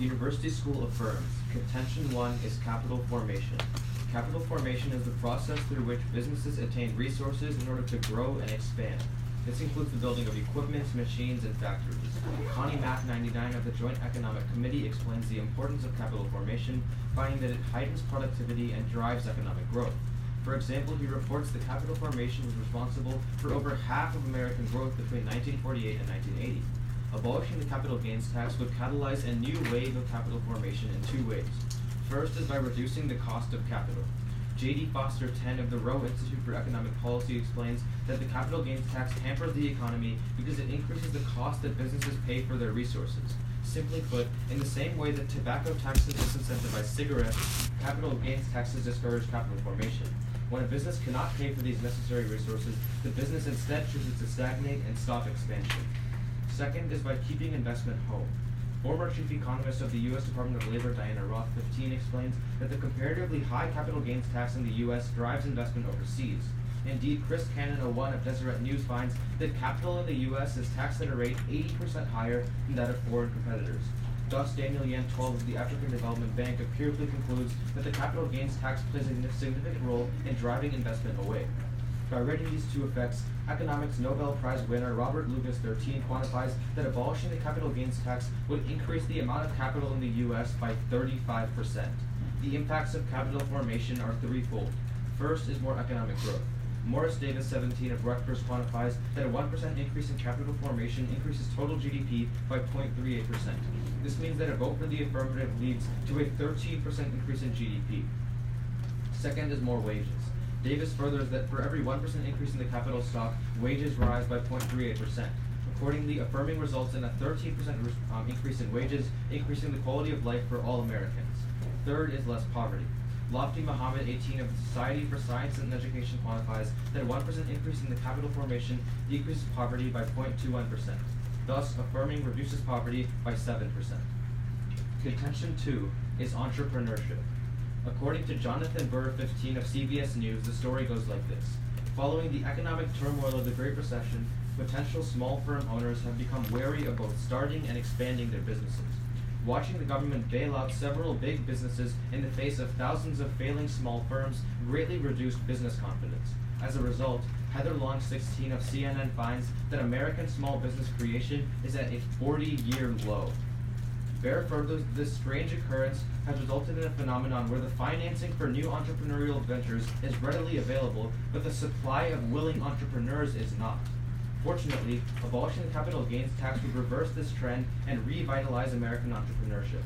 University School affirms, Contention 1 is capital formation. Capital formation is the process through which businesses attain resources in order to grow and expand. This includes the building of equipment, machines, and factories. Connie Mack 99 of the Joint Economic Committee explains the importance of capital formation, finding that it heightens productivity and drives economic growth. For example, he reports that capital formation was responsible for over half of American growth between 1948 and 1980. Abolishing the capital gains tax would catalyze a new wave of capital formation in two ways. First is by reducing the cost of capital. J.D. Foster 10 of the Rowe Institute for Economic Policy explains that the capital gains tax hampers the economy because it increases the cost that businesses pay for their resources. Simply put, in the same way that tobacco taxes disincentivize cigarettes, capital gains taxes discourage capital formation. When a business cannot pay for these necessary resources, the business instead chooses to stagnate and stop expansion. Second is by keeping investment home. Former chief economist of the U.S. Department of Labor, Diana Roth 15, explains that the comparatively high capital gains tax in the U.S. drives investment overseas. Indeed, Chris Cannon 01 of Deseret News finds that capital in the U.S. is taxed at a rate 80% higher than that of foreign competitors. Thus, Daniel Yen 12 of the African Development Bank empirically concludes that the capital gains tax plays a significant role in driving investment away. By rating these two effects, economics Nobel Prize winner Robert Lucas 13 quantifies that abolishing the capital gains tax would increase the amount of capital in the U.S. by 35%. The impacts of capital formation are threefold. First is more economic growth. Morris Davis 17 of Rutgers quantifies that a 1% increase in capital formation increases total GDP by 0.38%. This means that a vote for the affirmative leads to a 13% increase in GDP. Second is more wages. Davis furthers that for every 1% increase in the capital stock, wages rise by 0.38%. Accordingly, affirming results in a 13% increase in wages, increasing the quality of life for all Americans. Third is less poverty. Lofty Muhammad 18 of the Society for Science and Education quantifies that a 1% increase in the capital formation decreases poverty by 0.21%. Thus, affirming reduces poverty by 7%. Contention 2 is entrepreneurship. According to Jonathan Burr 15 of CBS News, the story goes like this. Following the economic turmoil of the Great Recession, potential small firm owners have become wary of both starting and expanding their businesses. Watching the government bail out several big businesses in the face of thousands of failing small firms greatly reduced business confidence. As a result, Heather Long 16 of CNN finds that American small business creation is at a 40-year low. Bear furthers this strange occurrence has resulted in a phenomenon where the financing for new entrepreneurial ventures is readily available, but the supply of willing entrepreneurs is not. Fortunately, abolishing the capital gains tax would reverse this trend and revitalize American entrepreneurship.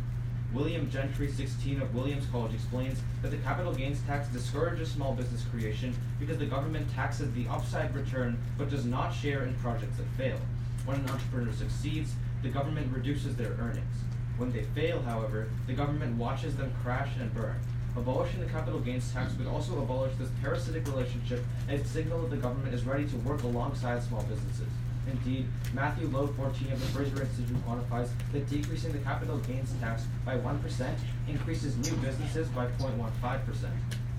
William Gentry 16 of Williams College explains that the capital gains tax discourages small business creation because the government taxes the upside return but does not share in projects that fail. When an entrepreneur succeeds, the government reduces their earnings. When they fail, however, the government watches them crash and burn. Abolishing the capital gains tax would also abolish this parasitic relationship and signal that the government is ready to work alongside small businesses. Indeed, Matthew Lowe 14 of the Fraser Institute quantifies that decreasing the capital gains tax by 1% increases new businesses by 0.15%.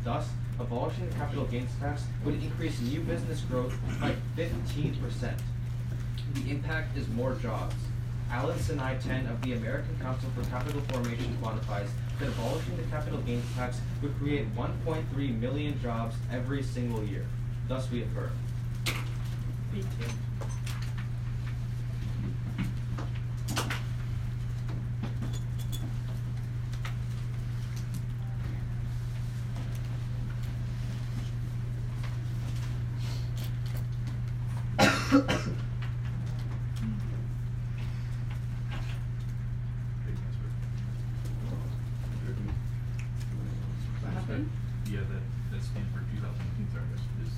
Thus, abolishing the capital gains tax would increase new business growth by 15%. The impact is more jobs. Alan Sinai 10 of the American Council for Capital Formation quantifies that abolishing the capital gains tax would create 1.3 million jobs every single year. Thus we affirm. Me too. Yeah, that stands for 2018, sorry, is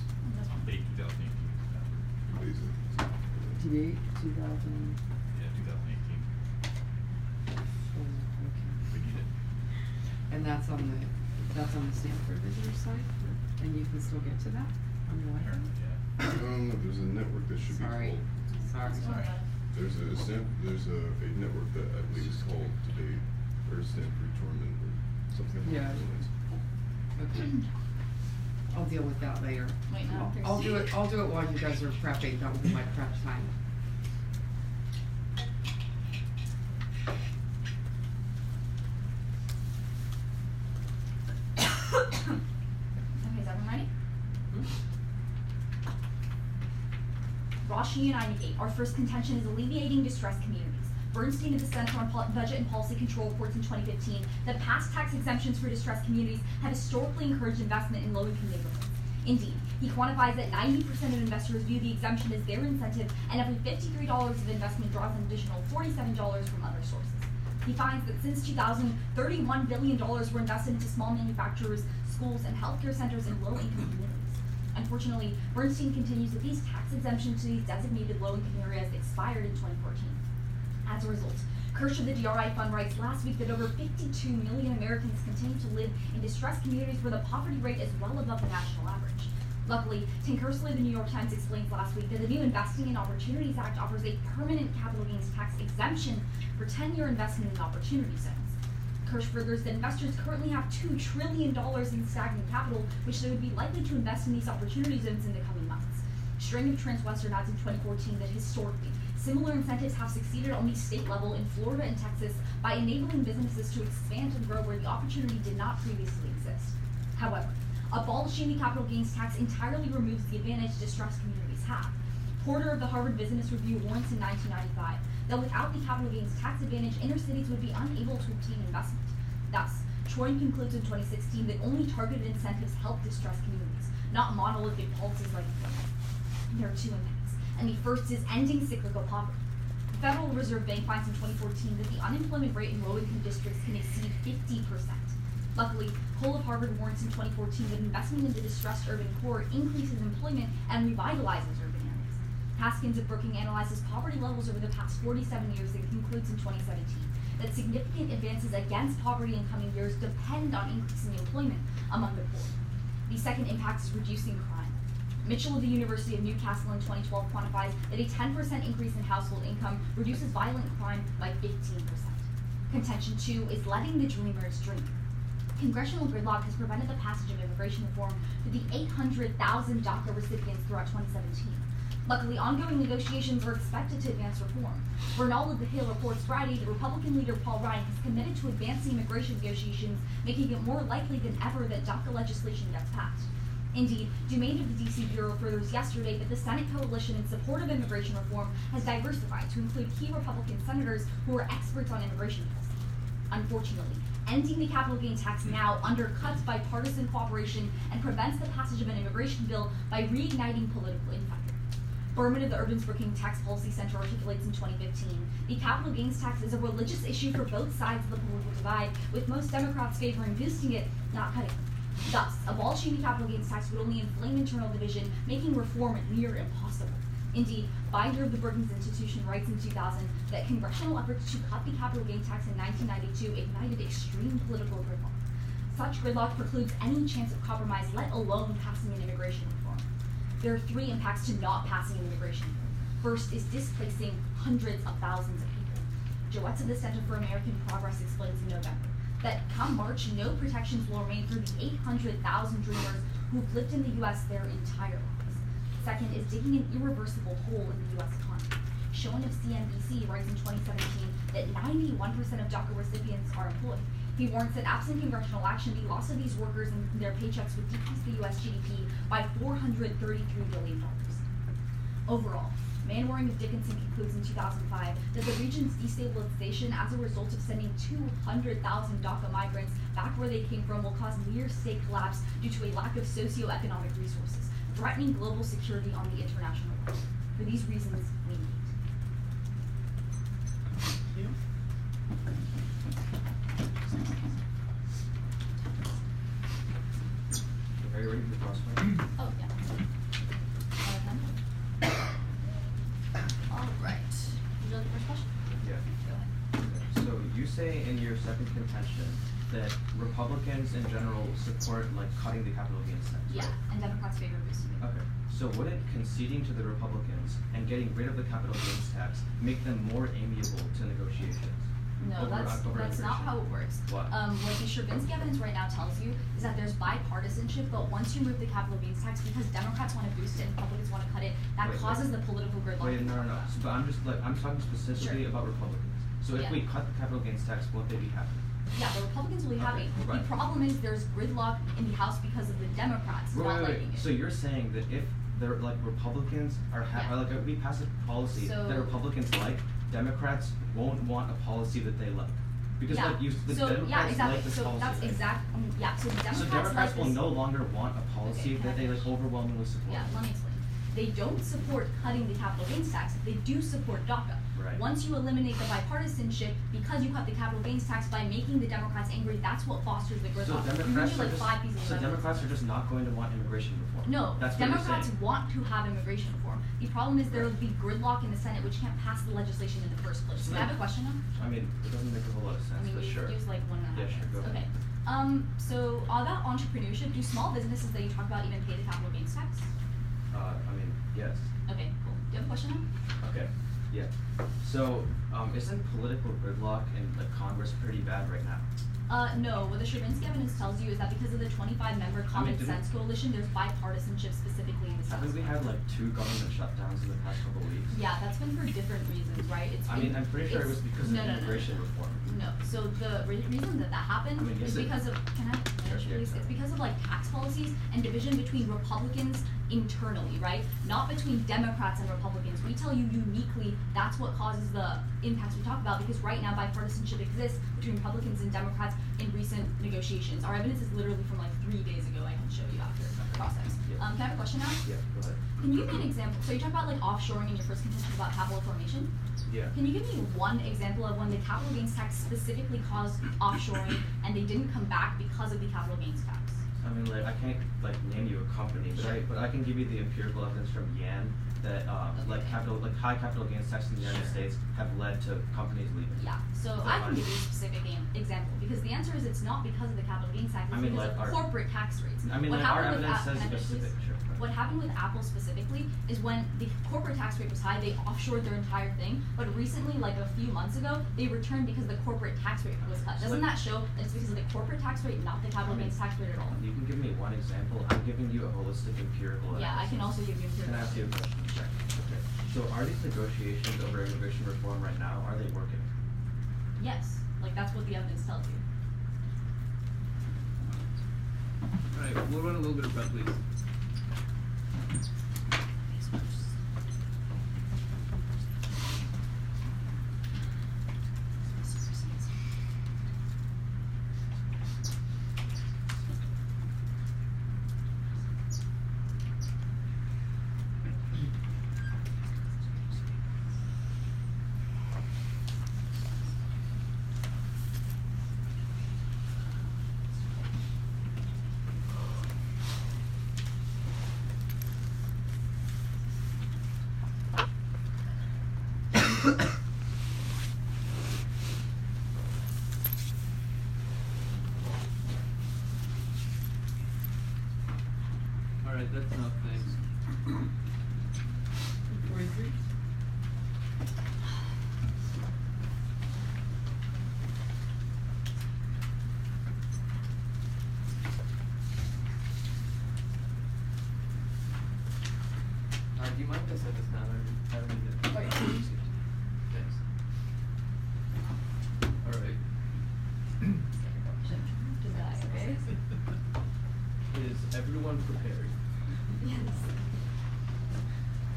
date 2018. Date 2000. Yeah, 2018. We need it. And that's on the Stanford visitor site, and you can still get to that on your way. Yeah. There's a network that should be called. Sorry. There's a network that I believe is called Today or Stanford Tournament or something. Yeah. Okay. I'll deal with that later. Wait, no, I'll do it while you guys are prepping. That will be my prep time. is everyone ready? Rashi and I negate. Our first contention is alleviating distressed communities. Bernstein of the Center on Budget and Policy Control reports in 2015 that past tax exemptions for distressed communities have historically encouraged investment in low-income neighborhoods. Indeed, he quantifies that 90% of investors view the exemption as their incentive, and every $53 of investment draws an additional $47 from other sources. He finds that since 2000, $31 billion were invested into small manufacturers, schools, and healthcare centers in low-income communities. Unfortunately, Bernstein continues that these tax exemptions to these designated low-income areas expired in 2014. As a result, Kirsch of the DRI Fund writes last week that over 52 million Americans continue to live in distressed communities where the poverty rate is well above the national average. Luckily, Tim Kersley of the New York Times explains last week that the new Investing in Opportunities Act offers a permanent capital gains tax exemption for 10-year investment in opportunity zones. Kirsch furthers that investors currently have $2 trillion in stagnant capital, which they would be likely to invest in these opportunity zones in the coming months. String of Transwestern adds in 2014 that historically, similar incentives have succeeded on the state level in Florida and Texas by enabling businesses to expand and grow where the opportunity did not previously exist. However, abolishing the capital gains tax entirely removes the advantage distressed communities have. Porter of the Harvard Business Review warns in 1995 that without the capital gains tax advantage, inner cities would be unable to obtain investment. Thus, Troy concludes in 2016 that only targeted incentives help distressed communities, not monolithic policies like employment. There are two impacts, and the first is ending cyclical poverty. The Federal Reserve Bank finds in 2014 that the unemployment rate in low-income districts can exceed 50%. Luckily, Cole of Harvard warns in 2014 that investment in the distressed urban core increases employment and revitalizes urban areas. Haskins of Brookings analyzes poverty levels over the past 47 years and concludes in 2017 that significant advances against poverty in coming years depend on increasing employment among the poor. The second impact is reducing crime. Mitchell of the University of Newcastle in 2012 quantifies that a 10% increase in household income reduces violent crime by 15%. Contention 2 is letting the dreamers dream. Congressional gridlock has prevented the passage of immigration reform for the 800,000 DACA recipients throughout 2017. Luckily, ongoing negotiations are expected to advance reform. Bernal of the Hill reports Friday that Republican leader Paul Ryan has committed to advancing immigration negotiations, making it more likely than ever that DACA legislation gets passed. Indeed, Dumaine of the D.C. Bureau furthers yesterday that the Senate coalition in support of immigration reform has diversified to include key Republican senators who are experts on immigration policy. Unfortunately, ending the capital gain tax now undercuts bipartisan cooperation and prevents the passage of an immigration bill by reigniting political infighting. Berman of the Urban Brookings Tax Policy Center articulates in 2015, the capital gains tax is a religious issue for both sides of the political divide, with most Democrats favoring boosting it, not cutting it. Thus, abolishing the capital gains tax would only inflame internal division, making reform near impossible. Indeed, Binder of the Brookings Institution writes in 2000 that congressional efforts to cut the capital gain tax in 1992 ignited extreme political gridlock. Such gridlock precludes any chance of compromise, let alone passing an immigration reform. There are three impacts to not passing an immigration bill. First is displacing hundreds of thousands of people. Joetz of the Center for American Progress explains in November that come March, no protections will remain for the 800,000 dreamers who've lived in the U.S. their entire lives. Second is digging an irreversible hole in the U.S. economy. Schoen of CNBC writes in 2017 that 91% of DACA recipients are employed. He warns that absent congressional action, the loss of these workers and their paychecks would decrease the U.S. GDP by $433 billion. Overall, Manwaring of Dickinson concludes in 2005 that the region's destabilization as a result of sending 200,000 DACA migrants back where they came from will cause near state collapse due to a lack of socioeconomic resources, threatening global security on the international level. For these reasons, we need. Thank you. Are you ready for the crossfire? Oh, yeah. All right. Would you like the first question? Yeah. Go ahead. So you say in your second contention that Republicans in general support like cutting the capital gains tax, Yeah, right? and Democrats favor boosting it. Okay. So wouldn't conceding to the Republicans and getting rid of the capital gains tax make them more amiable to negotiations? No, over that's not immigration? how it works. What? What the Stravinsky evidence right now tells you is that there's bipartisanship, but once you remove the capital gains tax, because Democrats want to boost it and Republicans want to cut it, that causes the political gridlock. Wait, no. So, but I'm talking specifically Sure. about Republicans. So if Yeah. we cut the capital gains tax, won't they be happy? Yeah, the Republicans will be happy. Right. The problem is there's gridlock in the House because of the Democrats not liking it. So you're saying that if they're like Republicans are Yeah. like if we pass a policy So- that Republicans like, Democrats won't want a policy that they like. Because yeah. like the so, Democrats yeah, exactly. like this so policy. that's right? exact. Yeah. So the Democrats, So Democrats like will this. no longer want a policy Okay, that they like can I finish? overwhelmingly support. Yeah, let me explain. They don't support cutting the capital gains tax. They do support DACA. Right. Once you eliminate the bipartisanship, because you cut the capital gains tax by making the Democrats angry, that's what fosters the So gridlock. You Democrats do are like just 5 pieces of evidence. Democrats are just not going to want immigration reform. No, That's what you're Democrats saying. want to have immigration reform. The problem is there will be gridlock in the Senate, which can't pass the legislation in the first place. So Can I have a then- question now? I mean, it doesn't make a whole lot of sense, I mean, but you sure. use like 1.5 Yeah, sure, go minutes. ahead. Okay. So about entrepreneurship, do small businesses that you talk about even pay the capital gains tax? I mean, yes. Okay, cool. Do you have a question now? Okay, yeah. So, isn't political gridlock in like Congress pretty bad right now? No. What the Stravinsky evidence tells you is that because of the 25-member Common didn't- Sense Coalition, there's bipartisanship specifically in the Senate. Haven't we had like 2 government shutdowns in the past couple of weeks? Yeah, that's been for different reasons, right? I mean, I'm pretty sure it was because no, of no, no, immigration no. reform. No. So the reason that happened I mean, is is it- because of can I finish, Sure, yeah, please? sorry. It's because of like tax policies and division between Republicans internally, right? Not between Democrats and Republicans. We tell you uniquely that's what causes the impacts we talk about because right now bipartisanship exists between Republicans and Democrats in recent negotiations. Our evidence is literally from like 3 days ago. I can show you after the process. Yeah. Can I have a question now? Yeah, go ahead. Can you give me an example? So you talk about like offshoring in your first contention about capital formation. Yeah. Can you give me one example of when the capital gains tax specifically caused offshoring and they didn't come back because of the capital gains tax? I mean, like, I can't like name you a company, but Sure. I can give you the empirical evidence from Yan that like high capital gains tax in the United Sure. States have led to companies leaving. Yeah, so Is that I can fine? give you a specific example because the answer is it's not because of the capital gains tax, it's I mean, because like of our- corporate tax rates. I mean, What like, our happened with evidence says can I finish, specific. please? Sure. go ahead. What happened with Apple specifically is when the corporate tax rate was high, they offshored their entire thing. But recently, like a few months ago, they returned because the corporate tax rate was cut. Doesn't that show that it's because of the corporate tax rate, not the capital I mean, gains tax rate at all? You can give me one example. I'm giving you a holistic empirical. Yeah, I can analysis. also give you Can I ask you a question? Sure. Okay. So are these negotiations over immigration reform right now? Are they working? Yes, like that's what the evidence tells you. Alright, we'll run a little bit of prep, please. Alright, that's enough, thanks. 43? Do you mind if I set this down? I don't need it. Oh, yeah. Thanks. Alright. To die, okay? Is everyone prepared? Yes.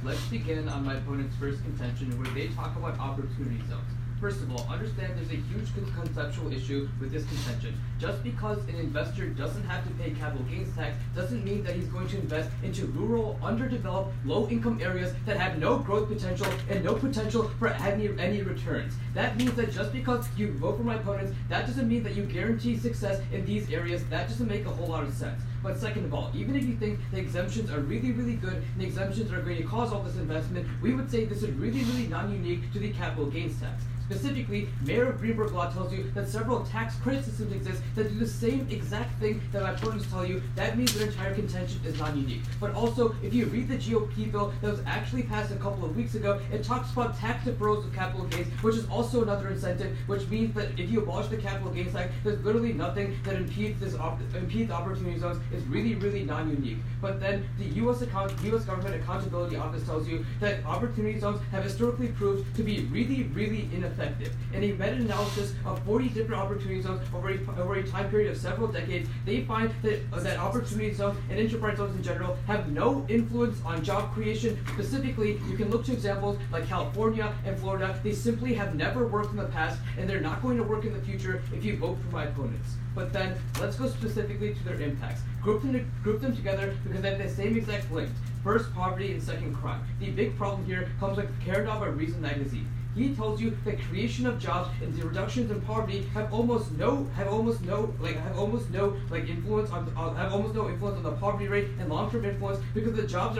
Let's begin on my opponent's first contention where they talk about opportunity zones. First of all, understand there's a huge conceptual issue with this contention. Just because an investor doesn't have to pay capital gains tax doesn't mean that he's going to invest into rural, underdeveloped, low-income areas that have no growth potential and no potential for any returns. That means that just because you vote for my opponents, that doesn't mean that you guarantee success in these areas. That doesn't make a whole lot of sense. But second of all, even if you think the exemptions are really, really good and the exemptions are going to cause all this investment, we would say this is really, really non-unique to the capital gains tax. Specifically, Mayor of Greenberg law tells you that several tax credit systems exist that do the same exact thing that my opponents tell you. That means their entire contention is non-unique. But also, if you read the GOP bill that was actually passed a couple of weeks ago, it talks about tax deferrals of capital gains, which is also another incentive, which means that if you abolish the capital gains tax, there's literally nothing that impedes opportunity zones. Is really, really non-unique. But then the U.S. Government Accountability Office tells you that opportunity zones have historically proved to be really, really ineffective. effective. In a meta-analysis of 40 different opportunity zones over a time period of several decades, they find that opportunity zones and enterprise zones in general have no influence on job creation. Specifically, you can look to examples like California and Florida. They simply have never worked in the past, and they're not going to work in the future if you vote for my opponents. But then, let's go specifically to their impacts. Group them together because they have the same exact links. First, poverty, and second, crime. The big problem here comes with Karadov of Reason magazine. He tells you that creation of jobs and the reductions in poverty have almost no influence on the poverty rate and long-term influence because the jobs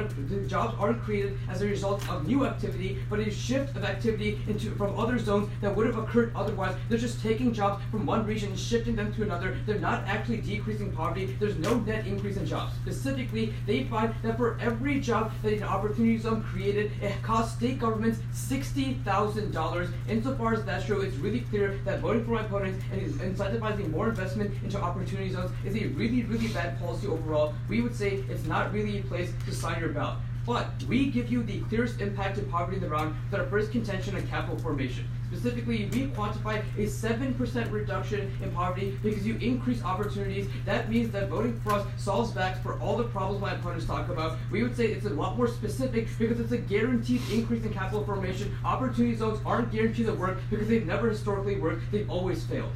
aren't created as a result of new activity, but a shift of activity from other zones that would have occurred otherwise. They're just taking jobs from one region and shifting them to another. They're not actually decreasing poverty. There's no net increase in jobs. Specifically, they find that for every job that an opportunity zone created, it costs state governments $60,000. Insofar as that's true, it's really clear that voting for my opponents and incentivizing more investment into opportunity zones is a really, really bad policy overall. We would say it's not really a place to sign your ballot. But we give you the clearest impact to poverty in the round with our first contention on capital formation. Specifically, we quantify a 7% reduction in poverty because you increase opportunities. That means that voting for us solves backs for all the problems my opponents talk about. We would say it's a lot more specific because it's a guaranteed increase in capital formation. Opportunity zones aren't guaranteed to work because they've never historically worked. They've always failed.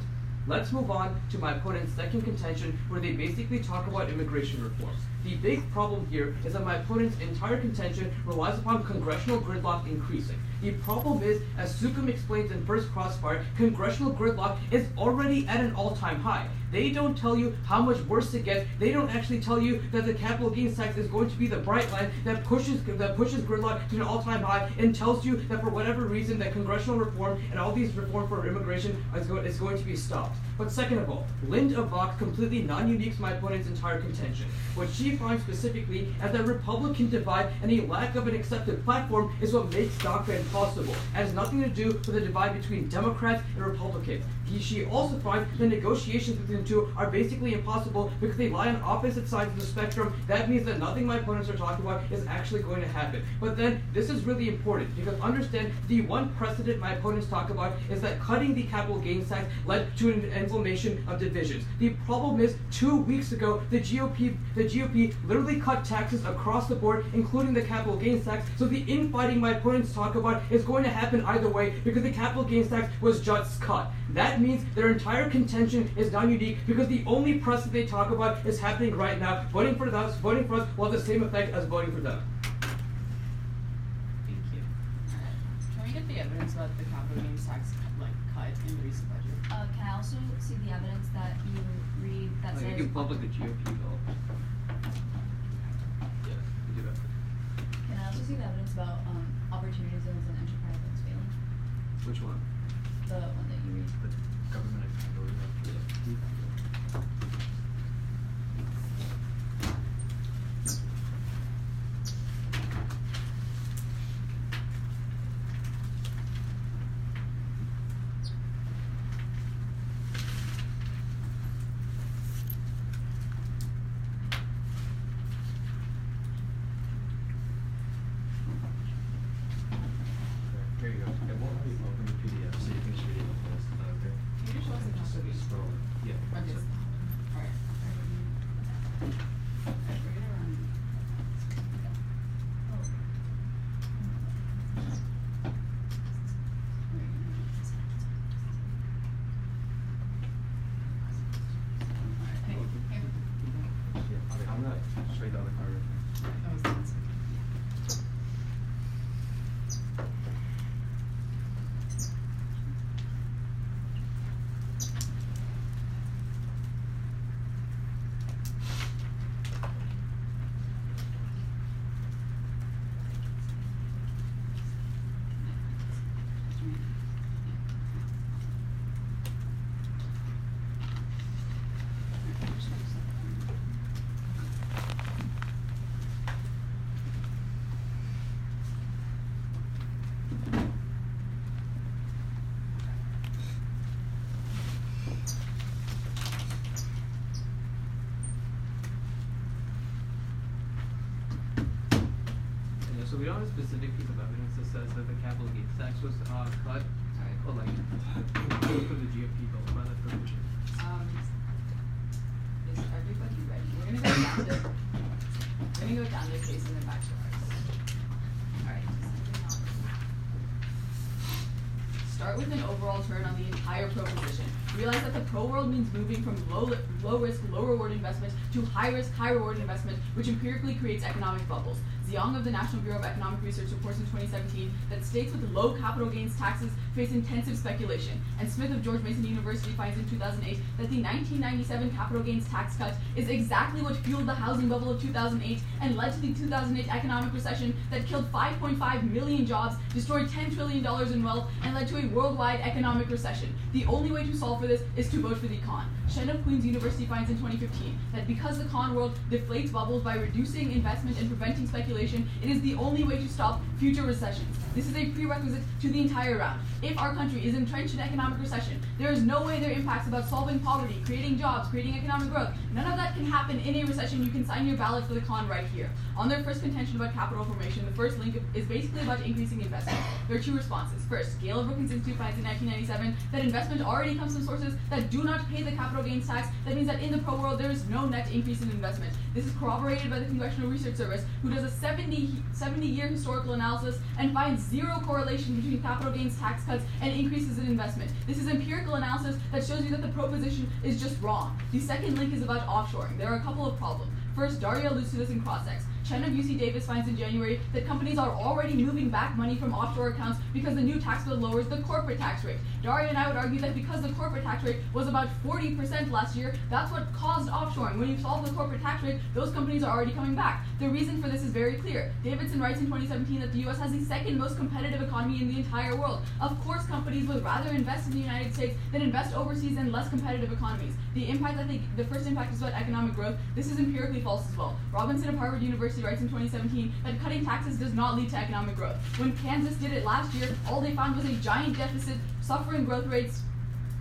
Let's move on to my opponent's second contention, where they basically talk about immigration reform. The big problem here is that my opponent's entire contention relies upon congressional gridlock increasing. The problem is, as Sukum explains in First Crossfire, congressional gridlock is already at an all-time high. They don't tell you how much worse it gets. They don't actually tell you that the capital gains tax is going to be the bright line that pushes gridlock to an all-time high, and tells you that for whatever reason that congressional reform and all these reform for immigration is going to be stopped. But second of all, Linda Vach completely non-unique to my opponent's entire contention. What she finds specifically is that Republican divide and a lack of an accepted platform is what makes DACA impossible. It has nothing to do with the divide between Democrats and Republicans. She also finds the negotiations between the two are basically impossible because they lie on opposite sides of the spectrum. That means that nothing my opponents are talking about is actually going to happen. But then, this is really important because understand the one precedent my opponents talk about is that cutting the capital gains tax led to an inflammation of divisions. The problem is, 2 weeks ago, the GOP literally cut taxes across the board, including the capital gains tax. So the infighting my opponents talk about is going to happen either way because the capital gains tax was just cut. That means their entire contention is non-unique because the only precedent they talk about is happening right now. Voting for us will have the same effect as voting for them. Thank you. Can we get the evidence about the capital gains tax cut in the recent budget? Can I also see the evidence that you read that says? You can public the GOP bill. Yeah, you do that. Can I also see the evidence about opportunity zones and enterprise zones failing? Which one? The one that you read. The government accountability. Here you go. It won't be open in PDF, so you can just read it on this. Okay. Can you show us the Just capital gains? scroll. Yeah. Okay. So- Alright. Alright, we're gonna run. Yeah, I'm not straight down the card. That was the answer. So we don't have a specific piece of evidence that says that the capital gains tax was cut. Well, like, for the GFP bill, by that provision. Is everybody ready? We're gonna go down the case and then back to ours. Alright. Start with an overall turn on the entire proposition. Realize that the pro world means moving from low risk, low reward investment to high risk, high reward investment, which empirically creates economic bubbles. Ziong of the National Bureau of Economic Research reports in 2017 that states with low capital gains taxes face intensive speculation, and Smith of George Mason University finds in 2008 that the 1997 capital gains tax cut is exactly what fueled the housing bubble of 2008 and led to the 2008 economic recession that killed 5.5 million jobs, destroyed $10 trillion in wealth, and led to a worldwide economic recession. The only way to solve for this is to vote for the con. Shen of Queen's University finds in 2015 that because the con world deflates bubbles by reducing investment and preventing speculation, it is the only way to stop future recessions. This is a prerequisite to the entire round. If our country is entrenched in economic recession, there is no way their impacts about solving poverty, creating jobs, creating economic growth, none of that can happen in a recession. You can sign your ballot for the con right here. On their first contention about capital formation, the first link is basically about increasing investment. There are two responses. First, Gale of Brookings Institute finds in 1997 that investment already comes from sources that do not pay the capital gains tax. That means that in the pro world, there is no net increase in investment. This is corroborated by the Congressional Research Service, who does a 70-year historical analysis and finds zero correlation between capital gains tax cuts and increases in investment. This is empirical analysis that shows you that the proposition is just wrong. The second link is about offshoring. There are a couple of problems. First, Daria alludes to this in cross-ex. Chen of UC Davis finds in January that companies are already moving back money from offshore accounts because the new tax bill lowers the corporate tax rate. Daria and I would argue that because the corporate tax rate was about 40% last year, that's what caused offshoring. When you solve the corporate tax rate, those companies are already coming back. The reason for this is very clear. Davidson writes in 2017 that the US has the second most competitive economy in the entire world. Of course, companies would rather invest in the United States than invest overseas in less competitive economies. The impact, the first impact is about economic growth. This is empirically false as well. Robinson of Harvard University writes in 2017 that cutting taxes does not lead to economic growth. When Kansas did it last year, all they found was a giant deficit, suffering growth rates,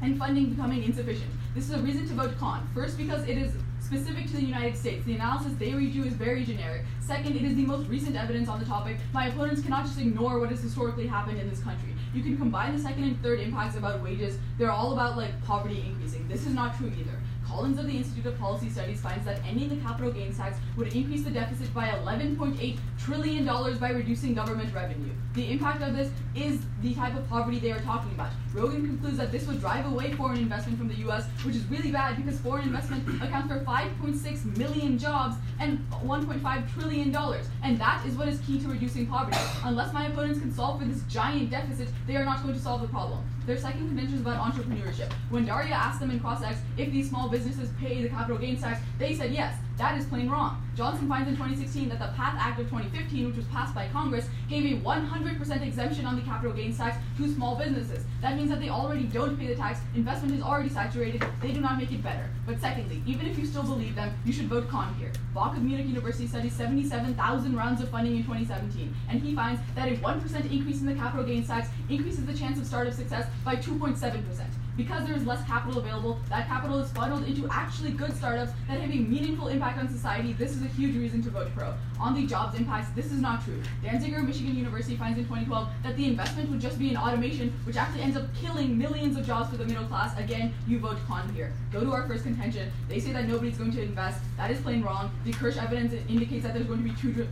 and funding becoming insufficient. This is a reason to vote con. First, because it is specific to the United States. The analysis they read you is very generic. Second, it is the most recent evidence on the topic. My opponents cannot just ignore what has historically happened in this country. You can combine the second and third impacts about wages. They're all about poverty increasing. This is not true either. Collins of the Institute of Policy Studies finds that ending the capital gains tax would increase the deficit by $11.8 trillion by reducing government revenue. The impact of this is the type of poverty they are talking about. Rogan concludes that this would drive away foreign investment from the US, which is really bad because foreign investment accounts for 5.6 million jobs and $1.5 trillion. And that is what is key to reducing poverty. Unless my opponents can solve for this giant deficit, they are not going to solve the problem. Their second contention is about entrepreneurship. When Daria asked them in cross-ex if these small businesses pay the capital gains tax, they said yes. That is plain wrong. Johnson finds in 2016 that the PATH Act of 2015, which was passed by Congress, gave a 100% exemption on the capital gains tax to small businesses. That means that they already don't pay the tax, investment is already saturated, they do not make it better. But secondly, even if you still believe them, you should vote con here. Bach of Munich University studied 77,000 rounds of funding in 2017, and he finds that a 1% increase in the capital gains tax increases the chance of startup success by 2.7%. Because there is less capital available, that capital is funneled into actually good startups that have a meaningful impact on society. This is a huge reason to vote pro. On the jobs impacts, this is not true. Danziger of Michigan University finds in 2012 that the investment would just be in automation, which actually ends up killing millions of jobs for the middle class. Again, you vote con here. Go to our first contention. They say that nobody's going to invest. That is plain wrong. The Kirsch evidence indicates that there's going to be $2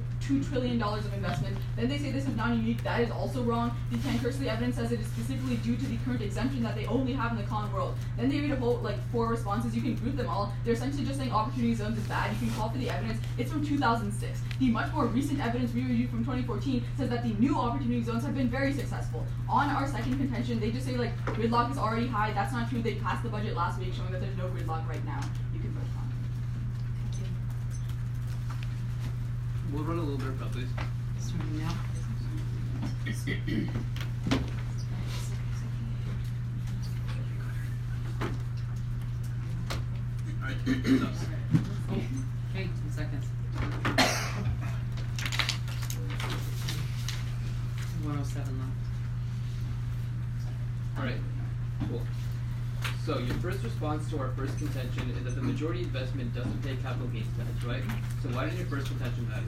trillion of investment. Then they say this is non-unique. That is also wrong. The Tankersley evidence says it is specifically due to the current exemption that they only have in the con world. Then they read a whole 4 responses. You can group them all. They're essentially just saying opportunity zones is bad. You can call for the evidence. It's from 2006. The much more recent evidence we reviewed from 2014 says that the new opportunity zones have been very successful. On our second contention, they just say gridlock is already high. That's not true. They passed the budget last week showing that there's no gridlock right now. You can vote con. We'll run a little bit of prep, please. Starting now. Alright, Okay, 2 seconds. 107 left. Alright, cool. So your first response to our first contention is that the majority investment doesn't pay capital gains tax, right? So why does your first contention matter?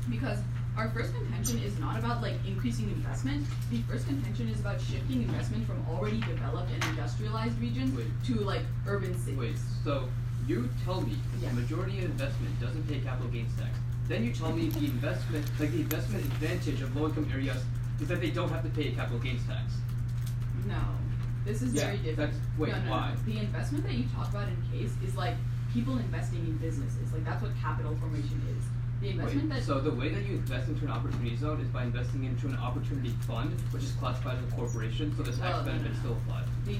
Because Our first contention is not about like increasing investment. The first contention is about shifting investment from already developed and industrialized regions to like urban cities. Wait, so you tell me Yeah. the majority of investment doesn't pay capital gains tax. Then you tell me the investment advantage of low-income areas is that they don't have to pay a capital gains tax. No, this is Yeah, very different. wait, no, why? The investment that you talk about in case is like people investing in businesses. Like that's what capital formation is. The investment that So the way that you invest into an opportunity zone is by investing into an opportunity fund, which is classified as a corporation, so the tax benefits still apply. the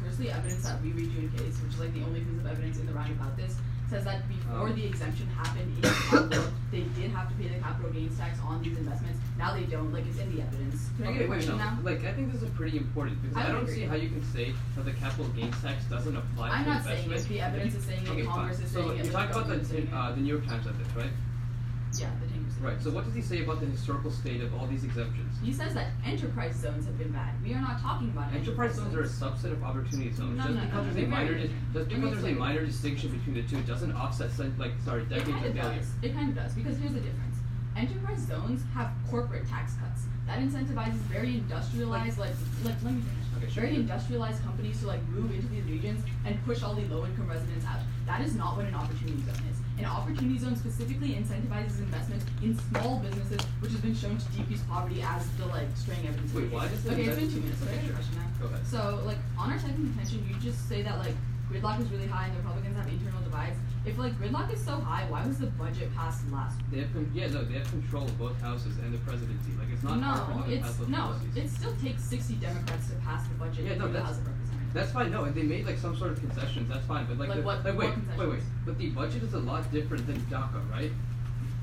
firstly evidence that we read you in case, which is like the only piece of evidence in the round about this, says that before the exemption happened in Chicago, they did have to pay the capital gains tax on these investments. Now they don't. Like it's in the evidence. Can I get a question now? Like I think this is pretty important because I don't agree. see how you can say that the capital gains tax doesn't apply I'm to not saying investment. it. The evidence is saying it. Okay, Congress fine. is So saying it. you talked about government is saying it. the New York Times on this, right? Yeah, the Tinkers. Right. So what does he say about the historical state of all these exemptions? He says that enterprise zones have been bad. We are not talking about Enterprise zones are a subset of opportunity zones. No, Just no, because no, there's a they're minor very different. just Let me because there's a explain. minor distinction between the two doesn't offset It decades kind of of failure. does. It kind of does because here's the difference. Enterprise zones have corporate tax cuts. That incentivizes very industrialized, like let me finish. Okay, sure. Very industrialized companies to like move into these regions and push all the low-income residents out. That is not what an opportunity zone is. An opportunity zone specifically incentivizes investment in small businesses, which has been shown to decrease poverty as the like string evidence. Wait, why does that Okay, it's been invest- 2 minutes. So I okay, got a sure. question now. Go ahead. So like on our second contention, you just say that like gridlock is really high and the Republicans have internal divides. If like gridlock is so high, why was the budget passed last? They have they have control of both houses and the presidency. Like it's not hard for them to pass those policies. It still takes 60 Democrats to pass the budget Yeah, no, through the that's- House of Representatives. That's fine. No, and they made like some sort of concessions. That's fine. But like, Like what- what wait. concessions? But the budget is a lot different than DACA, right?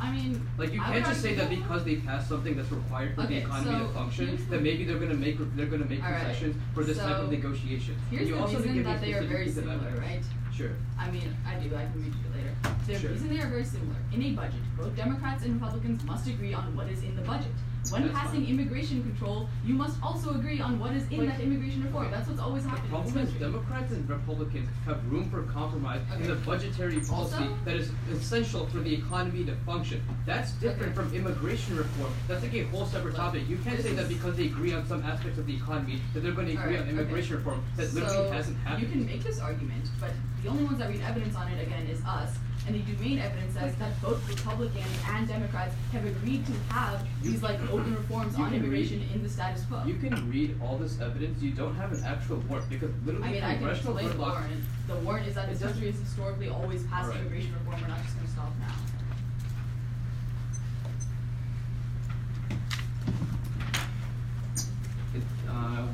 I mean, Like you I can't would just say that argue- because they passed something that's required for Okay, the economy so to function, here's that the- maybe they're gonna make All right, concessions for this type so of negotiation. Here's And you the also reason give me that they are specific very piece of similar, evidence. right? Sure. I mean, I can read you later. The Sure. reason they are very similar, in a budget, both Democrats and Republicans must agree on what is in the budget. When That's passing fine. immigration control, you must also agree on what is in Like, that immigration reform. That's what's always The happened in this problem is country. Democrats and Republicans have room for compromise in Okay. the budgetary policy Also- that is essential for the economy to function. That's different Okay. from immigration reform. That's like a whole separate Look, topic. You can't this say that is- because they agree on some aspects of the economy that they're going to agree Alright, on immigration reform. That literally hasn't happened. You can make this argument, but the only ones that read evidence on it again is us. And the Dumaine evidence says that both Republicans and Democrats have agreed to have these like open reforms You on can immigration in the status quo. You can read all this evidence. You don't have an actual warrant because literally I mean, I can congressional explain the gridlock. warrant. The warrant is that this It doesn't- country has historically always passed Alright. immigration reform. We're not just going to stop now.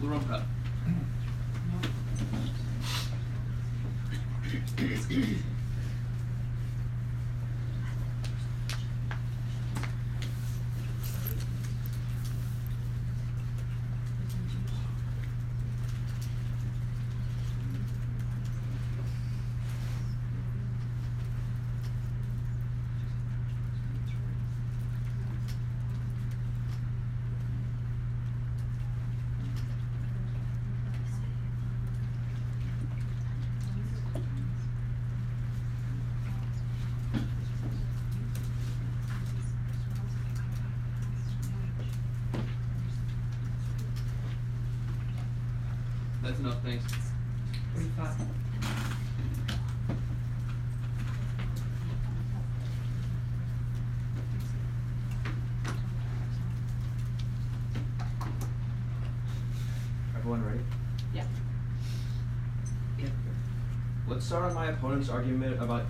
Lurumka. That's enough, thanks. 45. Everyone ready? Yeah. Let's start on my opponent's argument about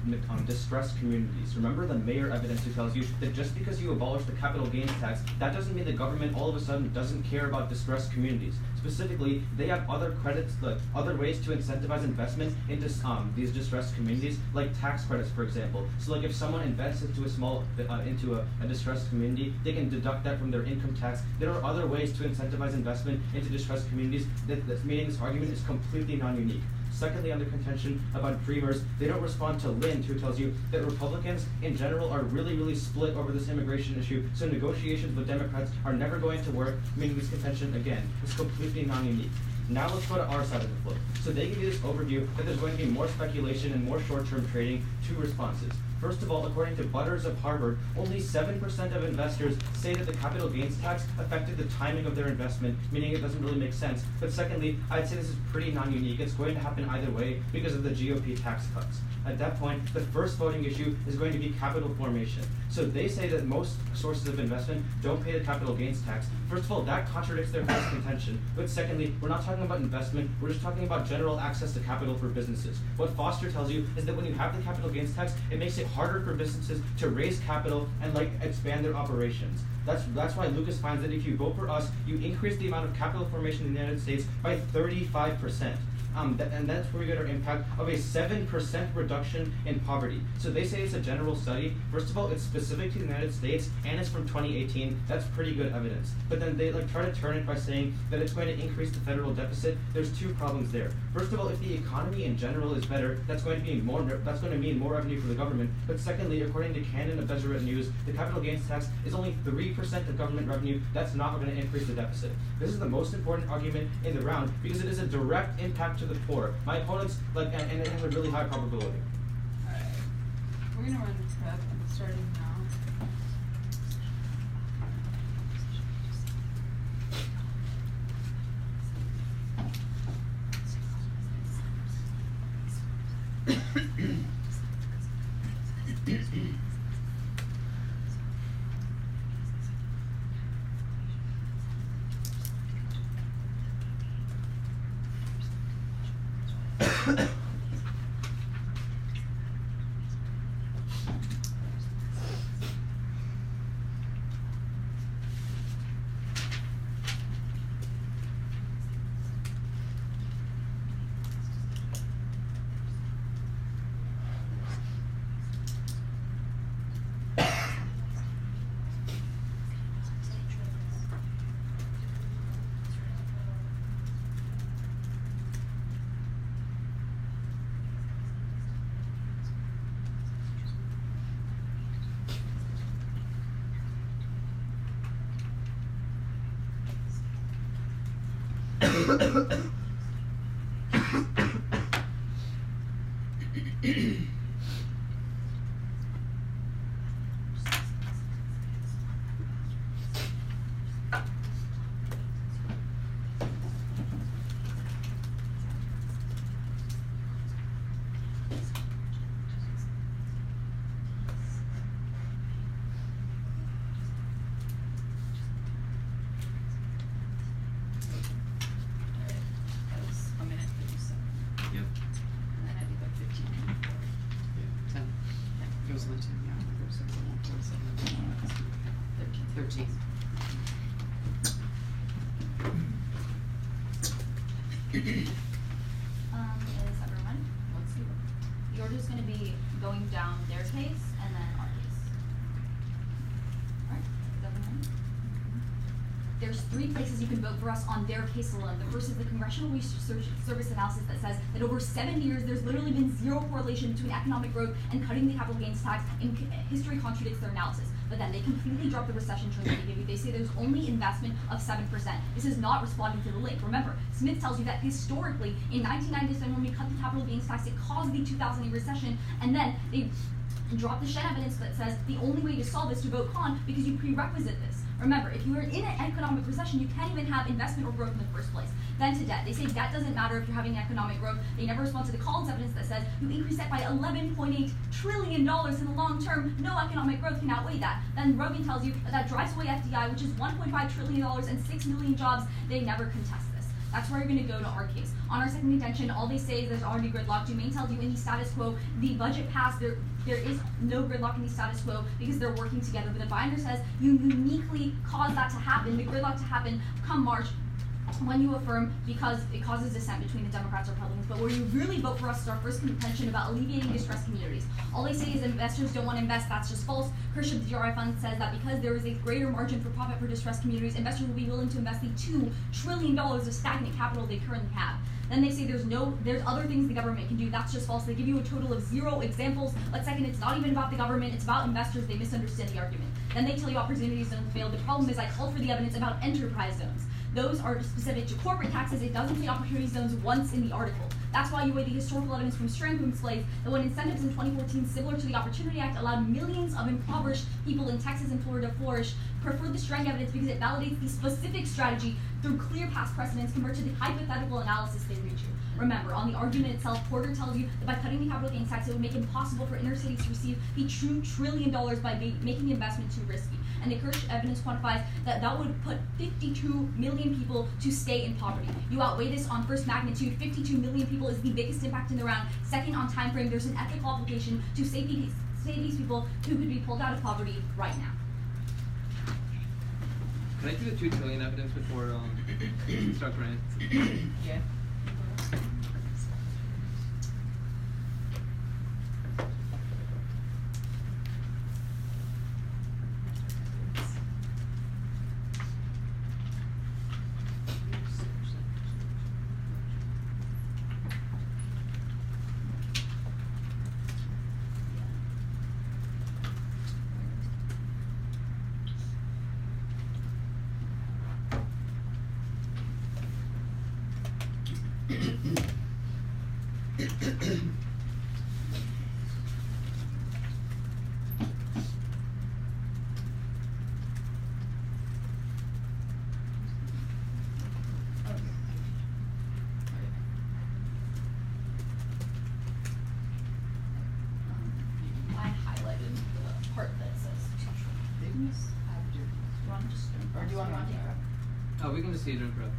distressed communities. Remember the mayor evidence who tells you that just because you abolish the capital gains tax, that doesn't mean the government all of a sudden doesn't care about distressed communities. Specifically, they have other credits, like other ways to incentivize investment into these distressed communities, like tax credits, for example. So, like if someone invests into a distressed community, they can deduct that from their income tax. There are other ways to incentivize investment into distressed communities. That's meaning this argument is completely non-unique. Secondly, under contention about Dreamers, they don't respond to Lind, who tells you that Republicans in general are really split over this immigration issue, so negotiations with Democrats are never going to work, meaning this contention, again, is completely non-unique. Now let's go to our side of the flip. So they give you this overview that there's going to be more speculation and more short-term trading. Two responses. First of all, according to Butters of Harvard, only 7% of investors say that the capital gains tax affected the timing of their investment, meaning it doesn't really make sense. But secondly, I'd say this is pretty non-unique. It's going to happen either way because of the GOP tax cuts. At that point, the first voting issue is going to be capital formation. So they say that most sources of investment don't pay the capital gains tax. First of all, that contradicts their first contention. But secondly, we're not talking about investment, we're just talking about general access to capital for businesses. What Foster tells you is that when you have the capital gains tax, it makes it harder for businesses to raise capital and expand their operations. That's why Lucas finds that if you vote for us, you increase the amount of capital formation in the United States by 35%. And that's where we get our impact of a 7% reduction in poverty. So they say it's a general study. First of all, it's specific to the United States, and it's from 2018. That's pretty good evidence. But then they try to turn it by saying that it's going to increase the federal deficit. There's two problems there. First of all, if the economy in general is better, that's going to mean more revenue for the government. But secondly, according to Cannon of Deseret News, the capital gains tax is only 3% of government revenue. That's not going to increase the deficit. This is the most important argument in the round because it is a direct impact to the poor. My opponents, and it has a really high probability. Alright. We're gonna run prep and starting now. Is everyone? Let's see. You're just going to be going down their case and then our case. Alright, is everyone? There's 3 places you can vote for us on their case alone. The first is the Congressional Research Service analysis that says that over 7 years, there's literally been 0 correlation between economic growth and cutting the capital gains tax, and history contradicts their analysis. But then they completely drop the recession chart that they give you. They say there's only investment of 7%. This is not responding to the link. Remember, Smith tells you that historically, in 1997, when we cut the capital gains tax, it caused the 2008 recession, and then they drop the Shen evidence that says the only way to solve this is to vote con because you prerequisite this. Remember, if you are in an economic recession, you can't even have investment or growth in the first place. Then to debt. They say debt doesn't matter if you're having economic growth. They never respond to the Collins evidence that says you increase debt by $11.8 trillion in the long term. No economic growth can outweigh that. Then Rogan tells you that drives away FDI, which is $1.5 trillion and 6 million jobs. They never contest this. That's where you're going to go to our case. On our second contention, all they say is there's already gridlock. Dumaine tells you in the status quo, the budget passed, there is no gridlock in the status quo because they're working together. But the binder says you uniquely caused that to happen, the gridlock to happen come March, when you affirm because it causes dissent between the Democrats and Republicans. But where you really vote for us is our first contention about alleviating distressed communities. All they say is investors don't want to invest. That's just false. Kirsch of the GRI Fund says that because there is a greater margin for profit for distressed communities, investors will be willing to invest the $2 trillion of stagnant capital they currently have. Then they say there's other things the government can do. That's just false. They give you a total of 0 examples. But second, it's not even about the government. It's about investors. They misunderstand the argument. Then they tell you opportunities don't fail. The problem is I called for the evidence about enterprise zones. those are specific to corporate taxes. It doesn't say opportunity zones once in the article. That's why you weigh the historical evidence from Strangling displays that when incentives in 2014, similar to the Opportunity Act, allowed millions of impoverished people in Texas and Florida to flourish, preferred the Strang evidence because it validates the specific strategy through clear past precedents compared to the hypothetical analysis they read you. Remember, on the argument itself, Porter tells you that by cutting the capital gains tax, it would make it impossible for inner cities to receive the true $1 trillion by making the investment too risky. And the Kirsch evidence quantifies that that would put 52 million people to stay in poverty. You outweigh this on first magnitude, 52 million people is the biggest impact in the round. Second, on time frame, there's an ethical obligation to save these people who could be pulled out of poverty right now. Can I do the 2 trillion evidence before start running? Yeah. Or do you want to run it? Oh, we can just see it in prep.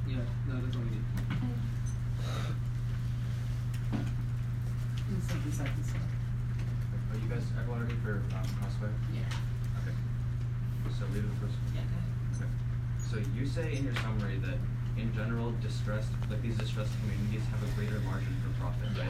Yeah, no, that's all we need. Are you guys everyone ready for crossfire? Yeah. Okay. So leave it first. Yeah. Okay. So you say in your summary that in general these distressed communities have a greater margin for profit, right?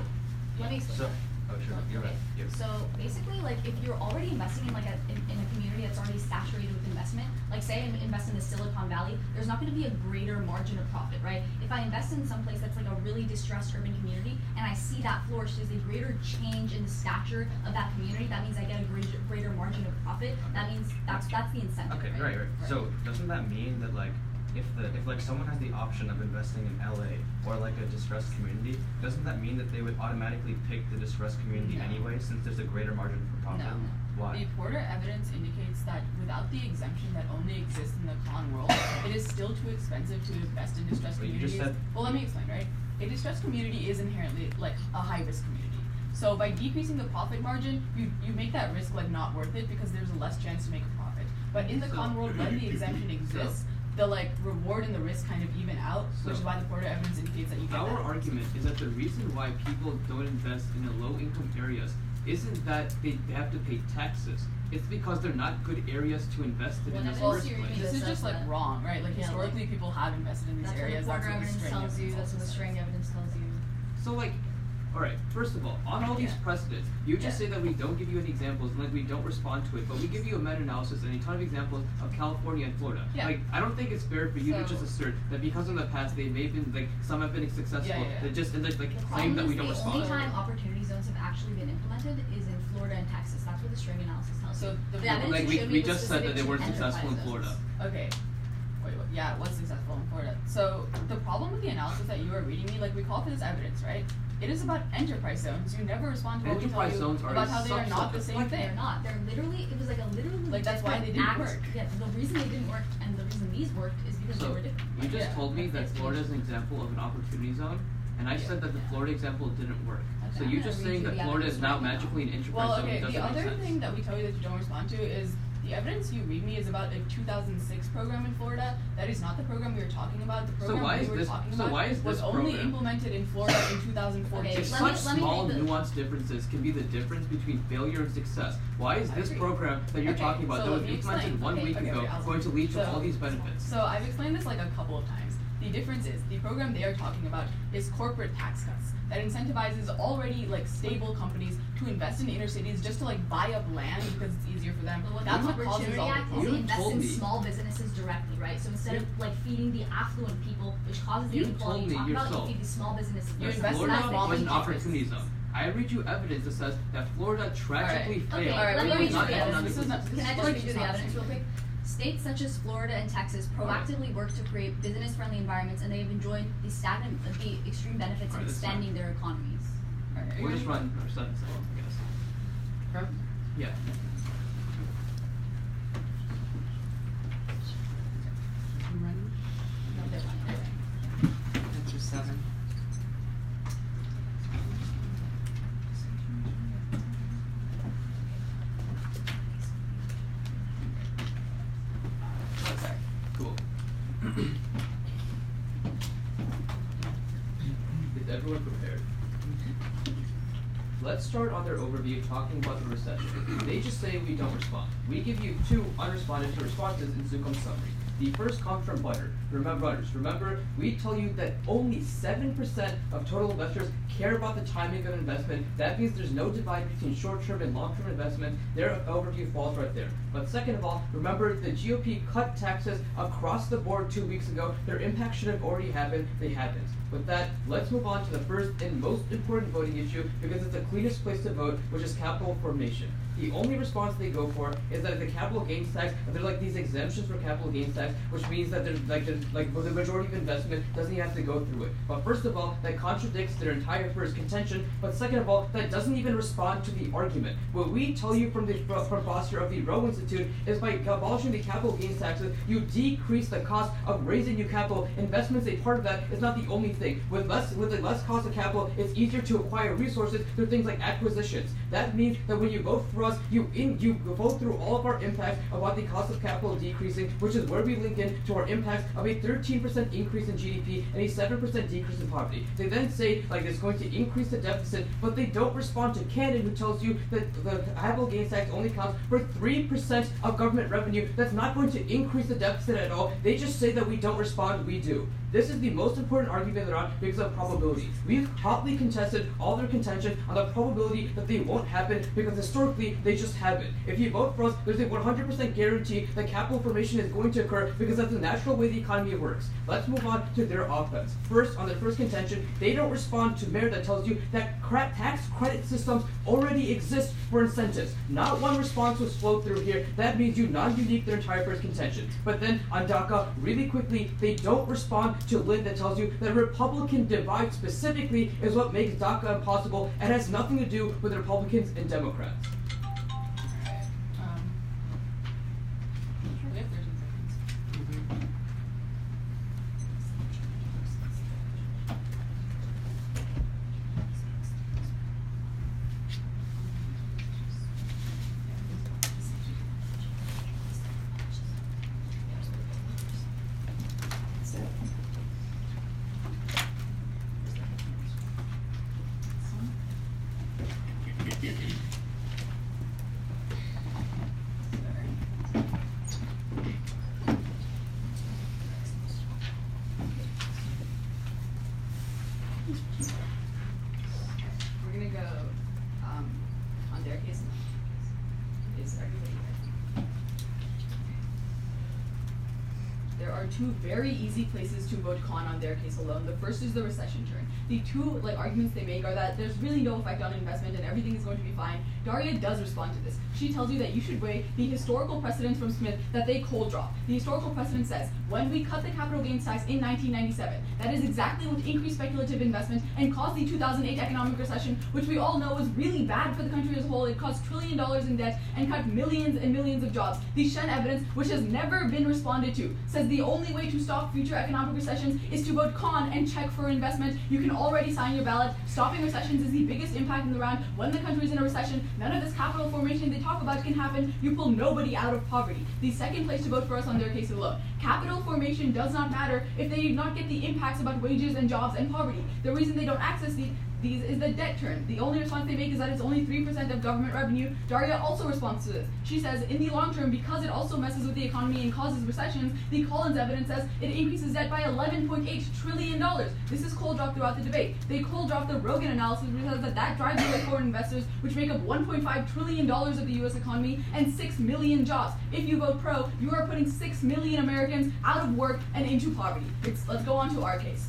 Let me explain. Oh sure, you're right. Yeah. So basically, like if you're already investing in like in a community that's already saturated with investment, like say I invest in the Silicon Valley, there's not going to be a greater margin of profit, right? If I invest in some place that's like a really distressed urban community and I see that flourish, there's a greater change in the stature of that community. That means I get a greater margin of profit. That means that's the incentive. Okay, right. So doesn't that mean that like if like someone has the option of investing in LA or like a distressed community, doesn't that mean that they would automatically pick the distressed community No. anyway, since there's a greater margin for profit? No. Why? The Porter evidence indicates that without the exemption that only exists in the con world, it is still too expensive to invest in distressed Wait, you communities. just said- Well, let me explain, right? A distressed community is inherently like a high-risk community. So by decreasing the profit margin, you make that risk like not worth it because there's a less chance to make a profit. But in the con world, when the exemption exists, the like reward and the risk kind of even out, which is why the Porter evidence indicates that you get Our that. argument is that the reason why people don't invest in the low-income areas isn't that they have to pay taxes. It's because they're not good areas to invest in the Well, first place. this is just like wrong, right? Like Yeah, historically, like- people have invested in these areas. That's what the Porter what evidence string tells you. evidence That's what the also string says. evidence tells you. So like, alright, first of all, on all these Yeah. precedents, you just Yeah. say that we don't give you any examples and like we don't respond to it, but we give you a meta-analysis and a ton of examples of California and Florida. Yeah. Like, I don't think it's fair for you to So- just assert that because in the past they may have been, like, some have been successful, Yeah. that just, and like The claim problem that we is don't the respond. only time opportunity zones have actually been implemented is in Florida and Texas. That's what the string analysis tells So you. the- The evidence Like, you we showed me was just said that they specific weren't to successful in enterprise Florida. zones. Okay. Wait, what? Yeah, it was successful in Florida. So the problem with the analysis that you are reading me, like we call for this evidence, right? It is about enterprise zones. You never respond to what we Enterprise tell zones you are about how they are not the subset. same Like, thing. they're not. They're literally, it was like a literally Like, that's why they didn't act. work. Yeah, the reason they didn't work and the reason these worked is because they So, were different. you just Yeah. told me that Florida is an example of an opportunity zone, and I said that the Florida example didn't work. Okay, So I'm you gonna just read saying you that the Florida is evidence now right now. magically an enterprise Well, zone okay, doesn't the make other sense. thing that we tell you that you don't respond to is the evidence you read me is about a 2006 program in Florida. That is not the program we were talking about. The program why we is were this- talking so about why is was this only program- implemented in Florida in 2014. Okay, If let me- such let me small, read the- nuanced differences can be the difference between failure and success, why is I this agree. program that you're Okay, talking about so that let was me implemented explain. 1 week Okay, ago I'll- going to lead to so- all these benefits? So I've explained this like a couple of times. The difference is the program they are talking about is corporate tax cuts that incentivizes already like stable companies to invest in inner cities just to like buy up land because it's easier for them. But what That's the what causes Opportunity all the Act is problems. it invests told in me. small businesses directly, right? So instead of like feeding the affluent people, which causes the You inequality told you me talk about, yourself you feed the small businesses. You That invest in Florida small was an businesses. opportunity zone. I read you evidence that says that Florida tragically Okay, failed. Alright, let me we read will you the not- evidence. this is not- Can I this just is read you the not evidence the real same quick? States such as Florida and Texas proactively work to create business-friendly environments, and they have enjoyed the extreme benefits of Alright, that's expanding their economies. Alright, We'll just run for 7 seconds, I guess. From? Yeah. No, they're fine. Answer 7. Oh, sorry. Cool. Is everyone prepared? Let's start on their overview talking about the recession. They just say we don't respond. We give you 2 unresponded to responses in Zucom's summary. The first comes from Remember, we tell you that only 7% of total investors care about the timing of investment. That means there's no divide between short-term and long-term investment. Their overview falls right there. But second of all, remember the GOP cut taxes across the board 2 weeks ago. Their impact should have already happened. They haven't. With that, let's move on to the first and most important voting issue because it's the cleanest place to vote, which is capital formation. The only response they go for is that the capital gains tax, there's like these exemptions for capital gains tax, which means that there's the majority of investment doesn't even have to go through it. But first of all, that contradicts their entire first contention. But second of all, that doesn't even respond to the argument. What we tell you from Foster of the Roe Institute is by abolishing the capital gains taxes, you decrease the cost of raising new capital. Investments, a part of that, is not the only thing. With the less cost of capital, it's easier to acquire resources through things like acquisitions. That means that when you vote for us, you vote through all of our impacts about the cost of capital decreasing, which is where we link in to our impacts of a 13% increase in GDP and a 7% decrease in poverty. They then say like it's going to increase the deficit, but they don't respond to Cannon, who tells you that the capital gains tax only counts for 3% of government revenue. That's not going to increase the deficit at all. They just say that we don't respond, we do. This is the most important argument they're on because of probability. We've hotly contested all their contention on the probability that they won't happen because historically they just haven't. If you vote for us, there's a 100% guarantee that capital formation is going to occur because that's the natural way the economy works. Let's move on to their offense. First, on their first contention, they don't respond to merit that tells you that tax credit systems already exist for incentives. Not one response was flowed through here. That means you non-unique their entire first contention. But then on DACA, really quickly, they don't respond to Lynn that tells you that Republican divide specifically is what makes DACA impossible and has nothing to do with Republicans and Democrats. We have 13 seconds. We're gonna go on their case. Is everybody ready? There are 2 very easy places to vote con on their case alone. The first is the recession turn. The 2 arguments they make are that there's really no effect on investment and everything is going to be fine. Daria does respond to this. She tells you that you should weigh the historical precedents from Smith that they cold drop. The historical precedent says, when we cut the capital gains tax in 1997, that is exactly what increased speculative investment and caused the 2008 economic recession, which we all know was really bad for the country as a whole. It caused $1 trillion in debt and cut millions and millions of jobs. The Shen evidence, which has never been responded to, says the only way to stop future economic recessions is to vote con and check for investment. You can already sign your ballot. Stopping recessions is the biggest impact in the round. When the country is in a recession, none of this capital formation they talk about can happen. You pull nobody out of poverty. The second place to vote for us on their case alone. Capital formation does not matter if they do not get the impacts about wages and jobs and poverty. The reason they don't access these is the debt turn. The only response they make is that it's only 3% of government revenue. Daria also responds to this. She says, in the long term, because it also messes with the economy and causes recessions, the Collins evidence says it increases debt by $11.8 trillion. This is cold dropped throughout the debate. They cold dropped the Rogan analysis, which says that drives away foreign investors, which make up $1.5 trillion of the U.S. economy and 6 million jobs. If you vote pro, you are putting 6 million Americans out of work and into poverty. Let's go on to our case.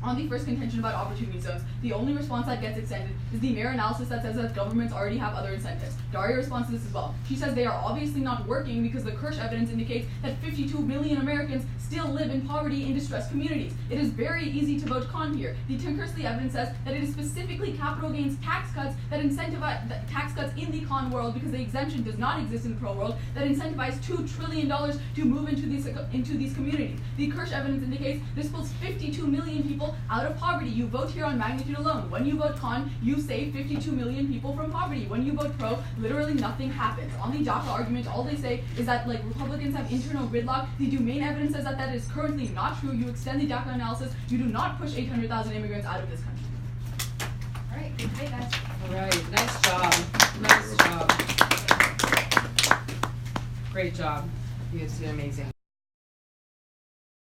On the first contention about opportunity zones, the only response that gets extended is the mere analysis that says that governments already have other incentives. Daria responds to this as well. She says they are obviously not working because the Kirsch evidence indicates that 52 million Americans still live in poverty in distressed communities. It is very easy to vote con here. The Tinkersley evidence says that it is specifically capital gains tax cuts that incentivize tax cuts in the con world, because the exemption does not exist in the pro world, that incentivize $2 trillion to move into these communities. The Kirsch evidence indicates this pulls 52 million people out of poverty. You vote here on magnitude alone. When you vote con, you save 52 million people from poverty. When you vote pro, literally nothing happens. On the DACA argument, all they say is that Republicans have internal gridlock. The Dumaine evidence says that is currently not true. You extend the DACA analysis. You do not push 800,000 immigrants out of this country. All right, good debate, guys. All right, nice job. Nice job. Great job. You guys did amazing.